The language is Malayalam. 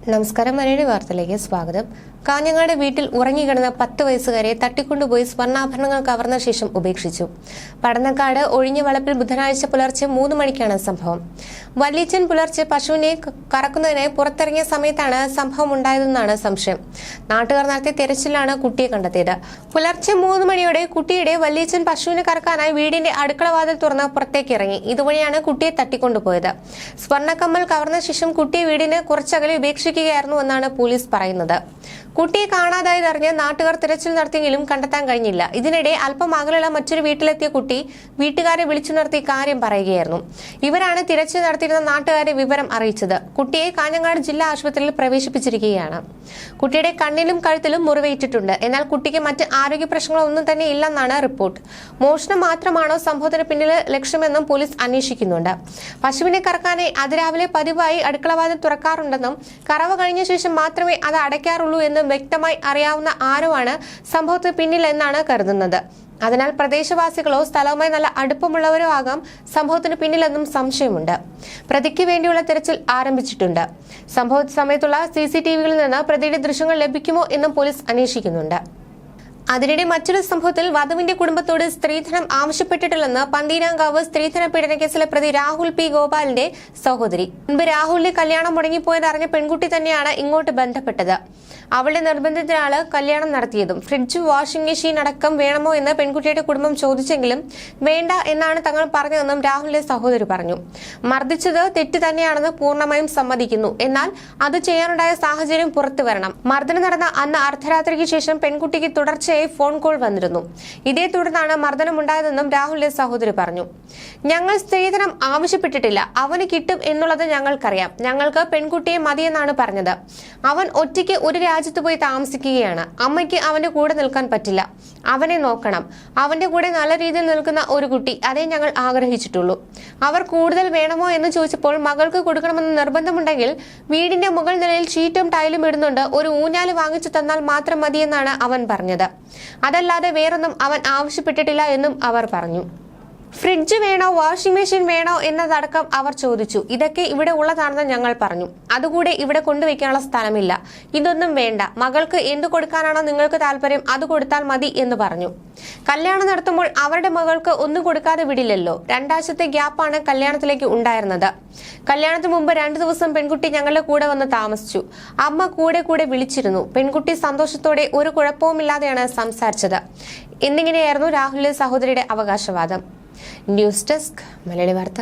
നമസ്കാരം. മലയാളി വാർത്തയിലേക്ക് സ്വാഗതം. കാഞ്ഞങ്ങാട് വീട്ടിൽ ഉറങ്ങിക്കിടന്ന 10 വയസ്സുകാരെ തട്ടിക്കൊണ്ടുപോയി സ്വർണ്ണാഭരണങ്ങൾ കവർന്ന ശേഷം ഉപേക്ഷിച്ചു. പടന്നക്കാട് ഒഴിഞ്ഞ വളപ്പിൽ ബുധനാഴ്ച പുലർച്ചെ 3 മണിക്കാണ് സംഭവം. വല്യച്ചൻ പുലർച്ചെ പശുവിനെ കറക്കുന്നതിനായി പുറത്തിറങ്ങിയ സമയത്താണ് സംഭവം ഉണ്ടായതെന്നാണ് സംശയം. നാട്ടുകാർ നടത്തിയ തെരച്ചിലാണ് കുട്ടിയെ കണ്ടെത്തിയത്. പുലർച്ചെ 3 മണിയോടെ കുട്ടിയുടെ വല്യച്ചൻ പശുവിനെ കറക്കാനായി വീടിന്റെ അടുക്കളവാതിൽ തുറന്ന് പുറത്തേക്ക് ഇറങ്ങി. ഇതുവഴിയാണ് കുട്ടിയെ തട്ടിക്കൊണ്ടുപോയത്. സ്വർണ്ണക്കമ്മൽ കവർന്ന ശേഷം കുട്ടിയെ വീടിന് കുറച്ചകലെ ഉപേക്ഷിക്കുകയായിരുന്നുവെന്നാണ് പോലീസ് പറയുന്നത്. കുട്ടിയെ കാണാതായതറിഞ്ഞ് നാട്ടുകാർ തിരച്ചിൽ നടത്തിയെങ്കിലും കണ്ടെത്താൻ കഴിഞ്ഞില്ല. ഇതിനിടെ അല്പം അകലെയുള്ള മറ്റൊരു വീട്ടിലെത്തിയ കുട്ടി വീട്ടുകാരെ വിളിച്ചു നിർത്തി കാര്യം പറയുകയായിരുന്നു. ഇവരാണ് തിരച്ചിൽ നടത്തിയിരുന്ന നാട്ടുകാരെ വിവരം അറിയിച്ചത്. കുട്ടിയെ കാഞ്ഞങ്ങാട് ജില്ലാ ആശുപത്രിയിൽ പ്രവേശിപ്പിച്ചിരിക്കുകയാണ്. കുട്ടിയുടെ കണ്ണിലും കഴുത്തിലും മുറിവേറ്റിട്ടുണ്ട്. എന്നാൽ കുട്ടിക്ക് മറ്റ് ആരോഗ്യ പ്രശ്നങ്ങളൊന്നും തന്നെ ഇല്ലെന്നാണ് റിപ്പോർട്ട്. മോഷണം മാത്രമാണോ സംഭവത്തിന് പിന്നിൽ ലക്ഷ്യമെന്നും പോലീസ് അന്വേഷിക്കുന്നുണ്ട്. പശുവിനെ കറക്കാനായി അതിരാവിലെ പതിവായി അടുക്കളവാതിൽ തുറക്കാറുണ്ടെന്നും കറവ കഴിഞ്ഞ ശേഷം മാത്രമേ അത് അടയ്ക്കാറുള്ളൂ എന്നും വ്യക്തമായി അറിയാവുന്ന ആരോ ആണ് സംഭവത്തിന് പിന്നിൽ എന്നാണ് കരുതുന്നത്. അതിനാൽ പ്രദേശവാസികളോ സ്ഥലവുമായി നല്ല അടുപ്പമുള്ളവരോ ആകാം സംഭവത്തിന് പിന്നിലെന്നും സംശയമുണ്ട്. പ്രതിക്ക് വേണ്ടിയുള്ള തിരച്ചിൽ ആരംഭിച്ചിട്ടുണ്ട്. സംഭവ സമയത്തുള്ള CCTVകളിൽ നിന്ന് പ്രതിയുടെ ദൃശ്യങ്ങൾ ലഭിക്കുമോ എന്നും പോലീസ് അന്വേഷിക്കുന്നുണ്ട്. അതിനിടെ മറ്റൊരു സംഭവത്തിൽ വധുവിന്റെ കുടുംബത്തോട് സ്ത്രീധനം ആവശ്യപ്പെട്ടിട്ടില്ലെന്ന് പന്തീരാങ്കാവ് സ്ത്രീധന പീഡന കേസിലെ പ്രതി രാഹുൽ P. ഗോപാലിന്റെ സഹോദരി. മുൻപ് രാഹുലിന്റെ കല്യാണം മുടങ്ങിപ്പോയതറിഞ്ഞ പെൺകുട്ടി തന്നെയാണ് ഇങ്ങോട്ട് ബന്ധപ്പെട്ടത്. അവളുടെ നിർബന്ധത്തിനാണ് കല്യാണം നടത്തിയതും. ഫ്രിഡ്ജ്, വാഷിംഗ് മെഷീൻ അടക്കം വേണമോ എന്ന് പെൺകുട്ടിയുടെ കുടുംബം ചോദിച്ചെങ്കിലും വേണ്ട എന്നാണ് തങ്ങൾ പറഞ്ഞതെന്നും രാഹുലിന്റെ സഹോദരി പറഞ്ഞു. മർദ്ദിച്ചത് തെറ്റ് തന്നെയാണെന്ന് പൂർണ്ണമായും സമ്മതിക്കുന്നു. എന്നാൽ അത് ചെയ്യാനുണ്ടായ സാഹചര്യം പുറത്തു വരണം. മർദ്ദനം നടന്ന അന്ന് അർദ്ധരാത്രിക്ക് ശേഷം പെൺകുട്ടിക്ക് തുടർച്ചയായി ഫോൺ കോൾ വന്നിരുന്നു. ഇതേ തുടർന്നാണ് മർദ്ദനമുണ്ടായതെന്നും രാഹുലിന്റെ സഹോദരി പറഞ്ഞു. ഞങ്ങൾ സ്ത്രീധനം ആവശ്യപ്പെട്ടിട്ടില്ല. അവന് കിട്ടും എന്നുള്ളത് ഞങ്ങൾക്കറിയാം. ഞങ്ങൾക്ക് പെൺകുട്ടിയെ മതിയെന്നാണ് പറഞ്ഞത്. അവൻ ഒറ്റയ്ക്ക് ഒരു രാജ്യത്ത് പോയി താമസിക്കുകയാണ്. അമ്മയ്ക്ക് അവന്റെ കൂടെ നിൽക്കാൻ പറ്റില്ല. അവനെ നോക്കണം. അവന്റെ കൂടെ നല്ല രീതിയിൽ നിൽക്കുന്ന ഒരു കുട്ടി, അതേ ഞങ്ങൾ ആഗ്രഹിച്ചിട്ടുള്ളൂ. അവർ കൂടുതൽ വേണമോ എന്ന് ചോദിച്ചപ്പോൾ മകൾക്ക് കൊടുക്കണമെന്ന് നിർബന്ധമുണ്ടെങ്കിൽ വീടിന്റെ മുകൾ നിലയിൽ ഷീറ്റും ടൈലും ഇടുന്നുണ്ട്. ഒരു ഊഞ്ഞാല് വാങ്ങിച്ചു തന്നാൽ മാത്രം മതിയെന്നാണ് അവൻ പറഞ്ഞത്. അതല്ലാതെ വേറൊന്നും അവൻ ആവശ്യപ്പെട്ടിട്ടില്ല എന്നും അവർ പറഞ്ഞു. ഫ്രിഡ്ജ് വേണോ, വാഷിംഗ് മെഷീൻ വേണോ എന്നതടക്കം അവർ ചോദിച്ചു. ഇതൊക്കെ ഇവിടെ ഉള്ളതാണെന്ന് ഞങ്ങൾ പറഞ്ഞു. അതുകൂടെ ഇവിടെ കൊണ്ടുവയ്ക്കാനുള്ള സ്ഥലമില്ല. ഇതൊന്നും വേണ്ട. മകൾക്ക് എന്തു കൊടുക്കാനാണോ നിങ്ങൾക്ക് താല്പര്യം അത് കൊടുത്താൽ മതി എന്ന് പറഞ്ഞു. കല്യാണം നടത്തുമ്പോൾ അവരുടെ മകൾക്ക് ഒന്നും കൊടുക്കാതെ വിടില്ലല്ലോ. 2 ആഴ്ചത്തെ ഗ്യാപ്പാണ് കല്യാണത്തിലേക്ക് ഉണ്ടായിരുന്നത്. കല്യാണത്തിന് മുമ്പ് 2 ദിവസം പെൺകുട്ടി ഞങ്ങളുടെ കൂടെ വന്ന് താമസിച്ചു. അമ്മ കൂടെ വിളിച്ചിരുന്നു. പെൺകുട്ടി സന്തോഷത്തോടെ ഒരു കുഴപ്പവുമില്ലാതെയാണ് സംസാരിച്ചത് എന്നിങ്ങനെയായിരുന്നു രാഹുലിന്റെ സഹോദരിയുടെ അവകാശവാദം. ന്യൂസ് ഡെസ്ക് മലയാളി വാർത്ത.